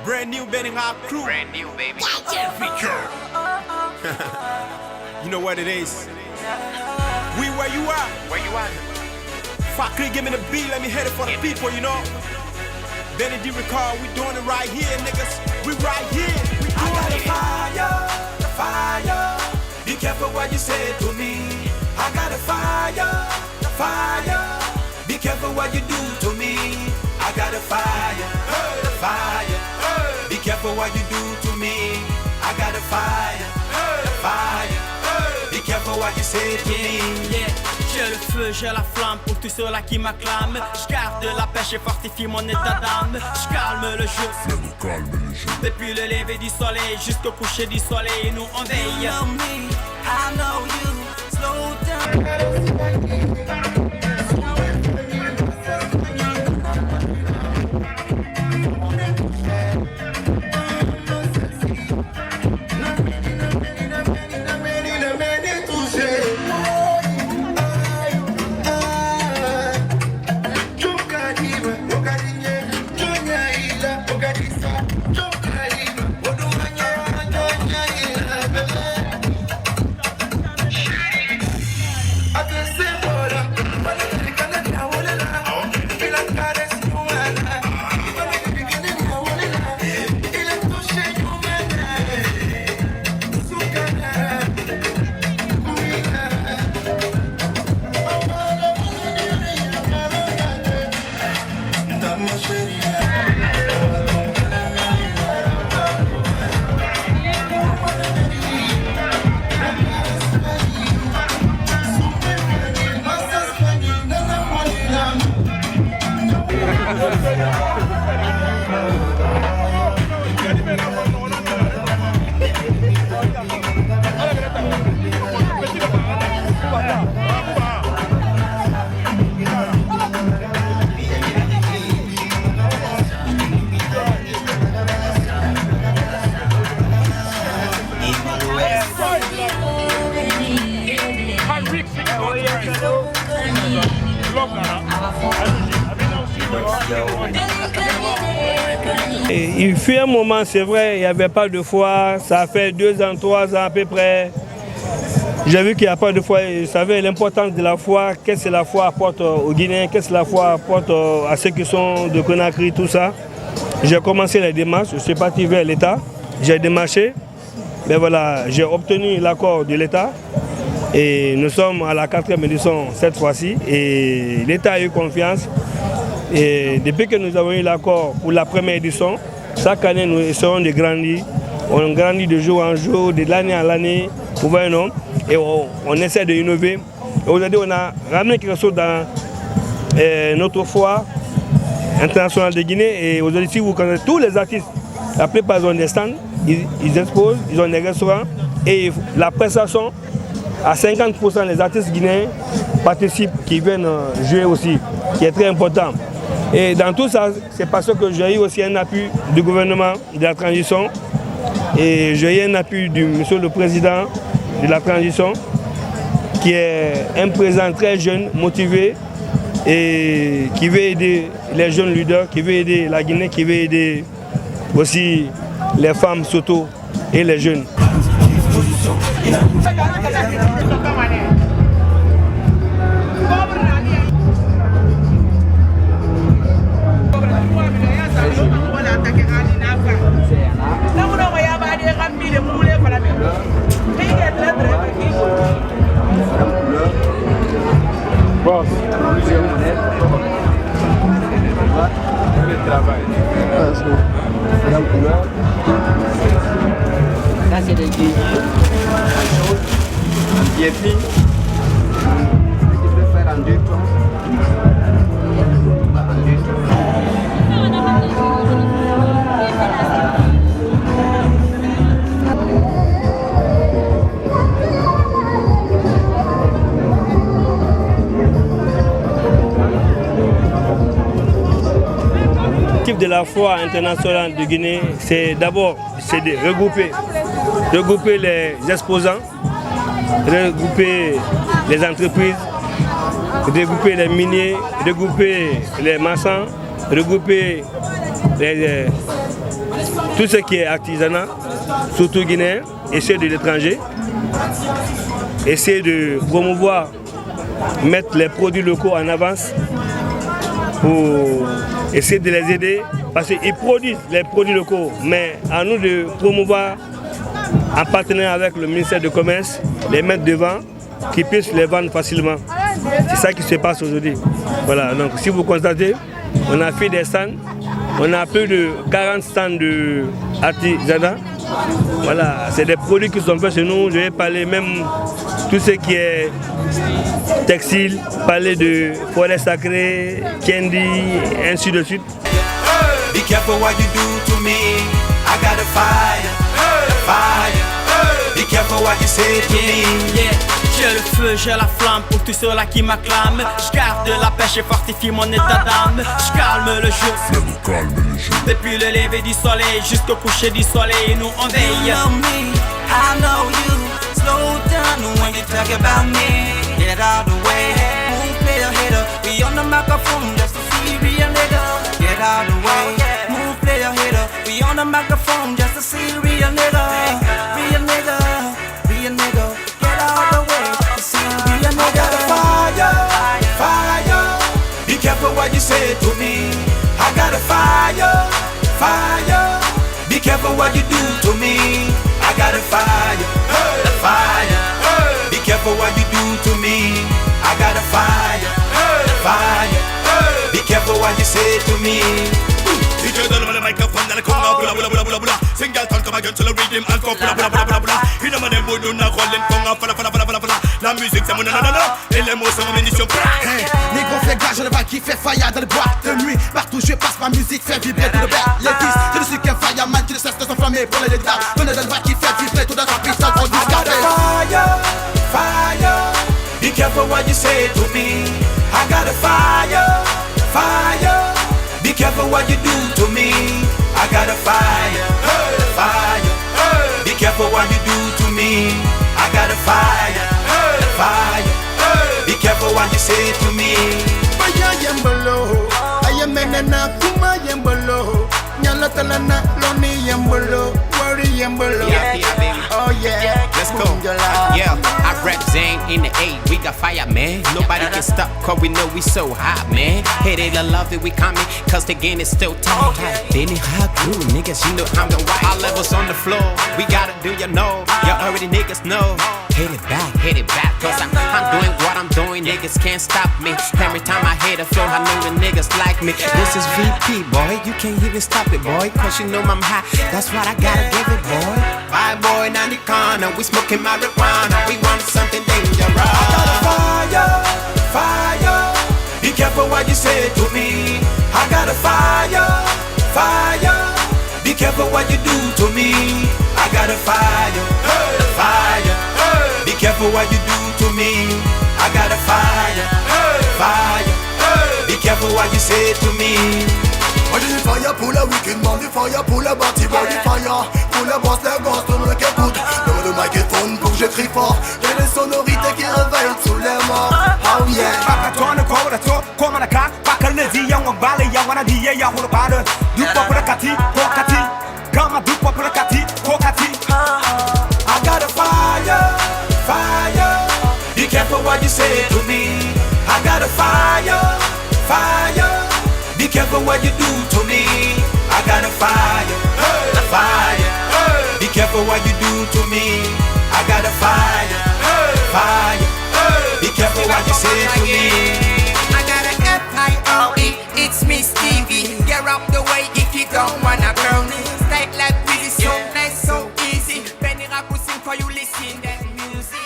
Brand new Benning Hop crew. Brand new, baby. You know what it is. We where you are. Where you at? Fakri, give me the beat, let me hit it for the people, you know. Benny D record, we doing it right here, niggas. We right here. We I got doing a fire, fire. Be careful what you say to me. I got a fire, fire. Be careful what you do to me. I got a fire, fire. Be careful what you do to me. I got a fire, fire. Be careful what you say to me. J'ai le feu, j'ai la flamme pour tous ceux-là qui m'acclament. J'garde la pêche et fortifie mon état d'âme. J'calme le jeu, depuis le lever du soleil jusqu'au coucher du soleil. Nous on veille. You know me, I know you. Slow down. Il fut un moment, c'est vrai, il n'y avait pas de foi, ça fait 2 ans, 3 ans à peu près. J'ai vu qu'il n'y a pas de foi, je savais l'importance de la foi, qu'est-ce que la foi apporte aux Guinéens, qu'est-ce que la foi apporte à ceux qui sont de Conakry, tout ça. J'ai commencé les démarches, je suis parti vers l'État, j'ai démarché, mais voilà, j'ai obtenu l'accord de l'État et nous sommes à la 4e édition cette fois-ci et l'État a eu confiance. Et depuis que nous avons eu l'accord pour la première édition, chaque année nous essayons de grandir. On grandit de jour en jour, de l'année en l'année, vous voyez non? Et on essaie d'innover. Aujourd'hui, on a ramené quelque chose dans notre foire internationale de Guinée. Et aujourd'hui, si vous connaissez tous les artistes, la plupart ont des stands, ils exposent, ils ont des restaurants. Et la prestation, à 50% des artistes guinéens participent, qui viennent jouer aussi, qui est très important. Et dans tout ça, c'est parce que j'ai eu aussi un appui du gouvernement de la transition et j'ai eu un appui du monsieur le président de la transition qui est un président très jeune, motivé et qui veut aider les jeunes leaders, qui veut aider la Guinée, qui veut aider aussi les femmes surtout et les jeunes. Ça c'est des bijoux, un biépi, tu peux faire en 2 temps. L'objectif de la foire internationale de Guinée, c'est d'abord de regrouper les exposants, regrouper les entreprises, regrouper les miniers, regrouper les maçons, regrouper tout ce qui est artisanat, surtout guinéen, et ceux de l'étranger, essayer de promouvoir, mettre les produits locaux en avance pour essayer de les aider, parce qu'ils produisent les produits locaux, mais à nous de promouvoir en partenariat avec le ministère du Commerce, les mettre devant, qu'ils puissent les vendre facilement. C'est ça qui se passe aujourd'hui. Voilà, donc si vous constatez, on a fait des stands, on a plus de 40 stands d'artisanat. Voilà, c'est des produits qui sont faits chez nous. Je vais parler même tout ce qui est textile, parler de forêt sacrée, candy, ainsi de suite. Be careful what you do to me. I got a fire, fire. Be careful what you say to me. J'ai le feu, j'ai la flamme pour tous ceux-là qui m'acclament. J'garde la pêche et fortifie mon état d'âme. J'calme le jeu. Depuis le lever du soleil jusqu'au coucher du soleil, nous on veille. You know me, I know you. Slow down when you talk about me. Get out the way, move player hitter. We on the microphone just to see real nigga. Get out the way, move player hitter. We on the microphone just to see real nigga. Real nigga, real nigga. Get out the way to see real nigga. I got a fire, fire. Be careful what you say to me. I got a fire, fire. Be careful what you do to me. I got a fire, fire. Be careful what you do to me. I got a fire, fire. Be careful what you say to me. DJ donne-moi le microphone dans le corner, bula bula bula bula bula. Single tone comme un gun sur le rhythm, encore bula bula bula bula bula. Il ne m'a pas dit qu'on a roulé le conga, fala fala fala fala fala. La musique c'est mon nanana, et les mots sont mon munition. Négro fait gage, le vague qui fait faillade dans les boîtes de nuit. Partout je passe, ma musique fait vibrer tout le bec. Les fils, je ne suis qu'un fireman qui ne cesse de s'enflammer pour les détails. Venez dans le vague qui fait vibrer tout dans sa piste, on dit Fire, fire. Be careful what you say to me. I got a fire, fire. Be careful what you do to me. I got a fire, fire. Be careful what you do to me. I got a fire, fire. Be careful what you say to me. Baya yembolo, ayamenena kuma yembolo. Nyala talana loni yembolo, worry yembolo. Oh yeah, let's go. Yeah, I rap Zane in the A. We got fire, man. Nobody can stop, cause we know we so hot, man. Hate it or love it, we coming, cause the game is still tight. Then it hot crew, niggas, you know I'm the white. Our levels on the floor, we gotta do you know. You already niggas know. Hit it back, cause I'm doing what I'm doing, niggas can't stop me. Every time I hit a flow, I know the niggas like me. This is VP, boy, you can't even stop it, boy, cause you know I'm hot, that's what I gotta give it, boy. Bye, boy, now the corner, we smoking marijuana, we want something dangerous. I got a fire, fire. Be careful what you say to me. I got a fire, fire. Be careful what you do to me. I got a fire, fire. Be careful what you do to me. I got a fire, fire. Be careful what you say to me. On dit fire pour le week-end, man, du fire pour le bâti, bon, du fire pour le boss, le gosse, tout le monde qui écoute. Donne le microphone pour que je crie fort. J'ai des sonorités qui réveillent tous les morts. Oh yeah. Bakatone ko da to ko mana ka bakal ne di yang bale yang wana di ya hulu bale du popula kati ko kati kama du popula kati ko kati. I got a fire, fire. Be careful what you say to me. I got a fire, fire. Be careful what you do to me. I got a fire, fire. Be careful what you do to me. I got a fire, fire. Be careful what you say to me. I got an F-I-R-E, it's me Stevie. Get up the way if you don't wanna burn it. Stay like really so nice, so easy. Benny Raku sing for you, listen that music.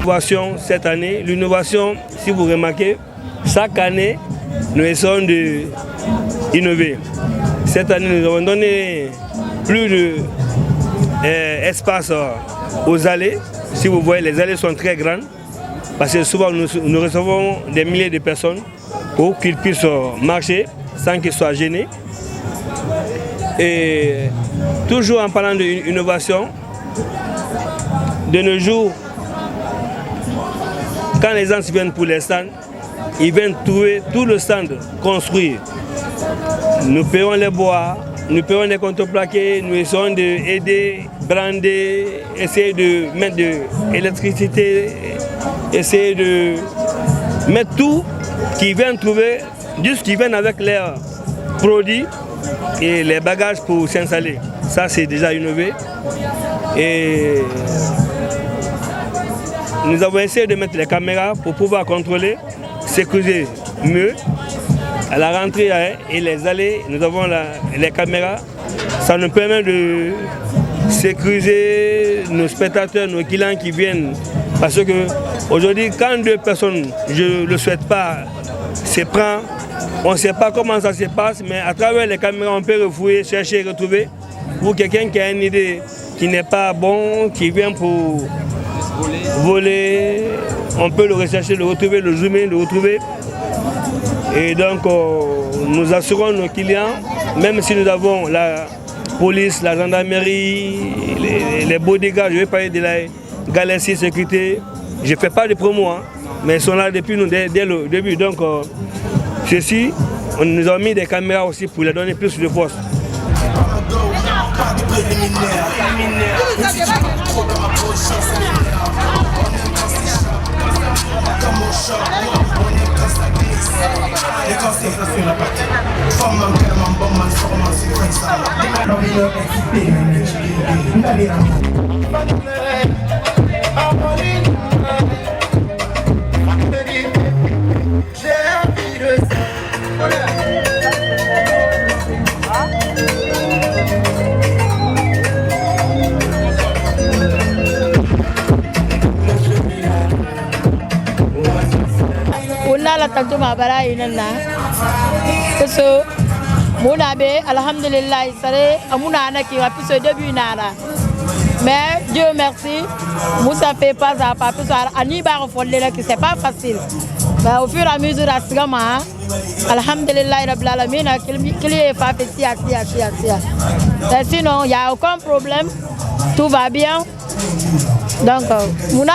L'innovation cette année, l'innovation, si vous remarquez, chaque année, nous essayons d'innover. Cette année, nous avons donné plus d'espace aux allées. Si vous voyez, les allées sont très grandes, parce que souvent nous recevons des milliers de personnes pour qu'ils puissent marcher sans qu'ils soient gênés. Et toujours en parlant d'innovation, de nos jours, quand les gens viennent pour les stands, ils viennent trouver tout le stand construit. Nous payons les bois, nous payons les contreplaqués, nous essayons d'aider, brander, essayer de mettre de l'électricité, essayer de mettre tout qu'ils viennent trouver, juste qu'ils viennent avec leurs produits et les bagages pour s'installer. Ça, c'est déjà innové. Et nous avons essayé de mettre les caméras pour pouvoir contrôler, sécuriser mieux. À la rentrée et les allées, nous avons les caméras. Ça nous permet de sécuriser nos spectateurs, nos clients qui viennent. Parce que aujourd'hui, quand deux personnes, je ne le souhaite pas, se prend, on ne sait pas comment ça se passe, mais à travers les caméras, on peut refouiller, chercher, retrouver. Pour quelqu'un qui a une idée qui n'est pas bon, qui vient pour voler, on peut le rechercher, le retrouver, le zoomer, le retrouver. Et donc, nous assurons nos clients, même si nous avons la police, la gendarmerie, les bodyguards, je vais parler de la Galaxy Sécurité. Je ne fais pas de promo, hein, mais ils sont là depuis nous, dès le début. Donc, ceci, on nous a mis des caméras aussi pour leur donner plus de force. Tanto mabara inana so mona be alhamdulillah sare amuna na ki wapiso début nara mais Dieu merci Moussa fait pas à papa soir ani ba folle là que c'est pas facile mais au fur et à mesure asgama alhamdulillah rabbil alamin qu'il est pas fait sinon il y a aucun problème tout va bien donc muna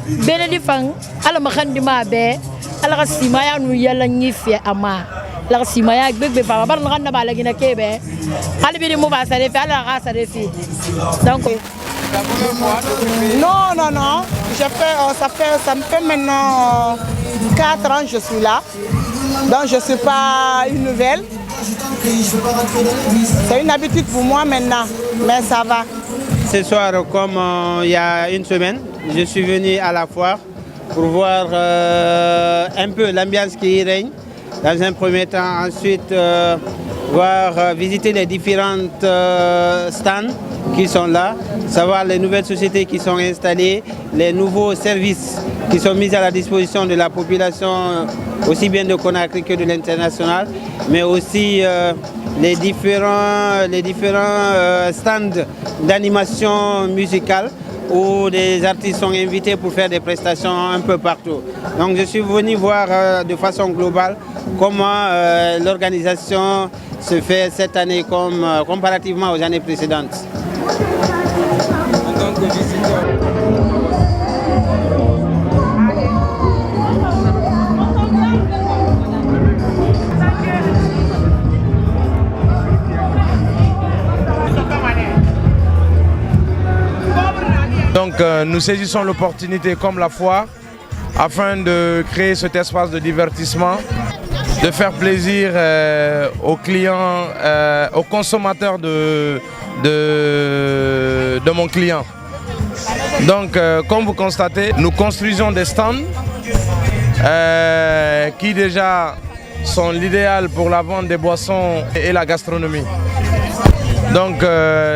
benedi fang ala makhandi ma be ala simaya nu yalla nyifi ama la simaya bebe fa bar nganda bala gina kebe ali bi mu ba sare fi ala ga sare fi donc non ça me fait maintenant 4 ans que je suis là, donc je suis pas une nouvelle, c'est une habitude pour moi maintenant, mais ça va. Ce soir, comme il y a une semaine, je suis venu à la foire pour voir un peu l'ambiance qui y règne. Dans un premier temps, ensuite visiter les différentes stands qui sont là, savoir les nouvelles sociétés qui sont installées, les nouveaux services qui sont mis à la disposition de la population, aussi bien de Conakry que de l'international, mais aussi les différents stands d'animation musicale où des artistes sont invités pour faire des prestations un peu partout. Donc je suis venu voir de façon globale comment l'organisation se fait cette année comparativement aux années précédentes. En tant que visiteur. Donc nous saisissons l'opportunité comme la foire afin de créer cet espace de divertissement de faire plaisir aux clients, aux consommateurs de mon client. Donc, comme vous constatez, nous construisons des stands qui déjà sont l'idéal pour la vente des boissons et la gastronomie. Donc,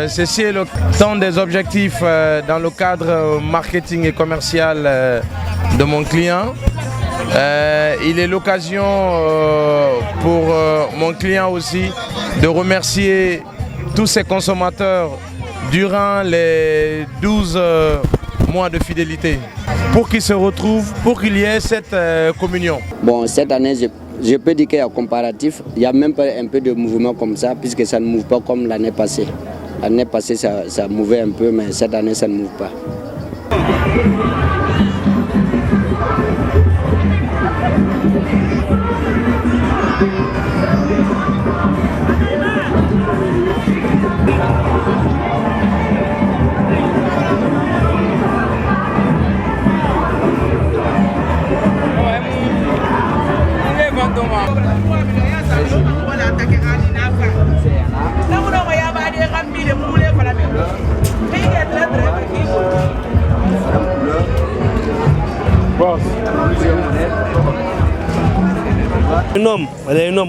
ceci est l'un des objectifs dans le cadre marketing et commercial de mon client. Il est l'occasion pour mon client aussi de remercier tous ses consommateurs durant les 12 mois de fidélité pour qu'ils se retrouvent, pour qu'il y ait cette communion. Bon, cette année, je peux dire qu'il y a un comparatif. Il y a même pas un peu de mouvement comme ça, puisque ça ne mouve pas comme l'année passée. L'année passée, ça mouvait un peu, mais cette année, ça ne mouve pas.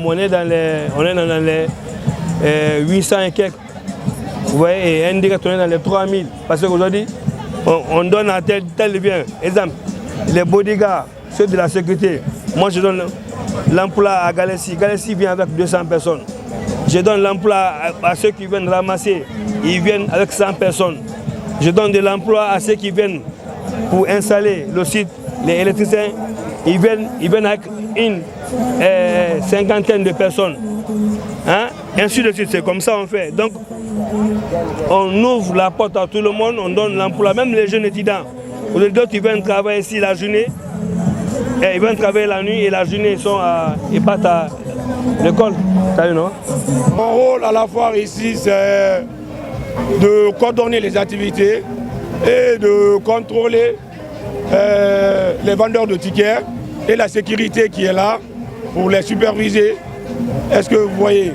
On est dans les 800 et quelques. Vous voyez, et indirect, on est dans les 3000. Parce qu'aujourd'hui, on donne à tel bien. Exemple, les bodyguards, ceux de la sécurité. Moi, je donne l'emploi à Galassi. Galassi vient avec 200 personnes. Je donne l'emploi à ceux qui viennent ramasser. Ils viennent avec 100 personnes. Je donne de l'emploi à ceux qui viennent pour installer le site, les électriciens. Ils viennent avec une cinquantaine de personnes. Hein? Ainsi de suite, c'est comme ça on fait. Donc, on ouvre la porte à tout le monde, on donne l'emploi, même les jeunes étudiants. D'autres, ils viennent travailler ici la journée, et ils viennent travailler la nuit et la journée, ils partent à l'école. Non? Mon rôle à la foire ici, c'est de coordonner les activités et de contrôler les vendeurs de tickets et la sécurité qui est là pour les superviser. Est-ce que vous voyez?